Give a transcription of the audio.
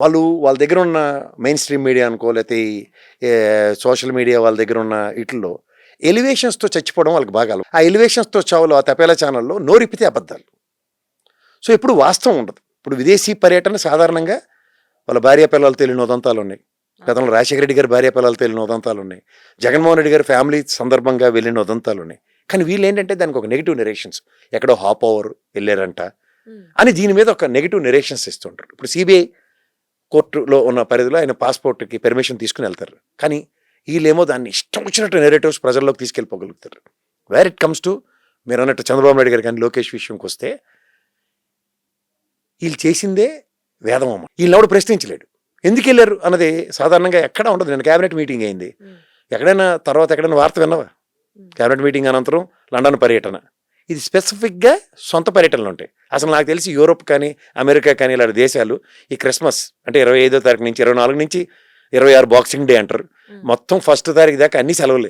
వాళ్ళు వాళ్ళ దగ్గర ఉన్న మెయిన్ స్ట్రీమ్ మీడియా అనుకో లేకపోతే సోషల్ మీడియా వాళ్ళ దగ్గర ఉన్న వీటిల్లో ఎలివేషన్స్తో చచ్చిపోవడం వాళ్ళకి బాగా అలవాటు. ఆ ఎలివేషన్స్తో చావులు ఆ తపేలా ఛానల్లో నోరిప్పితే అబద్ధాలు. సో ఎప్పుడు వాస్తవం ఉండదు. ఇప్పుడు విదేశీ పర్యటన సాధారణంగా వాళ్ళ భార్య పిల్లలు తెలియని ఉదంతాలు ఉన్నాయి. గతంలో రాజశేఖర రెడ్డి గారి భార్య పిల్లలు తెలియని ఉదంతాలు ఉన్నాయి. జగన్మోహన్ రెడ్డి గారి ఫ్యామిలీ సందర్భంగా వెళ్ళిన ఉదంతాలు ఉన్నాయి. కానీ వీళ్ళు ఏంటంటే దానికి ఒక నెగిటివ్ నెరేషన్స్, ఎక్కడో హాప్ ఓవర్ వెళ్ళారంట అని దీని మీద ఒక నెగిటివ్ నెరేషన్స్ ఇస్తుంటారు. ఇప్పుడు సిబిఐ కోర్టులో ఉన్న పరిధిలో ఆయన పాస్పోర్ట్కి పర్మిషన్ తీసుకుని వెళ్తారు. కానీ వీళ్ళేమో దాన్ని ఇష్టం వచ్చినట్టు నెరేటివ్స్ ప్రజల్లోకి తీసుకెళ్ళిపోగలుగుతారు. వేర్ ఇట్ కమ్స్ టు మీరు అన్నట్టు చంద్రబాబు నాయుడు గారు కానీ లోకేష్ విషయంకి వస్తే వీళ్ళు చేసిందే వేదమమ్మ. వీళ్ళెవడు ప్రశ్నించలేడు. ఎందుకు వెళ్ళారు అన్నది సాధారణంగా ఎక్కడా ఉండదు. నేను క్యాబినెట్ మీటింగ్ అయింది, ఎక్కడైనా తర్వాత ఎక్కడైనా వార్త విన్నవా? క్యాబినెట్ మీటింగ్ అనంతరం లండన్ పర్యటన, ఇది స్పెసిఫిక్గా సొంత పర్యటనలు ఉంటాయి. అసలు నాకు తెలిసి యూరోప్ కానీ అమెరికా కానీ ఇలాంటి దేశాలు ఈ క్రిస్మస్ అంటే 25వ తారీఖు నుంచి 24 నుంచి 26 బాక్సింగ్ డే అంటారు. మొత్తం 1వ తారీఖు దాకా అన్ని సెలవులే.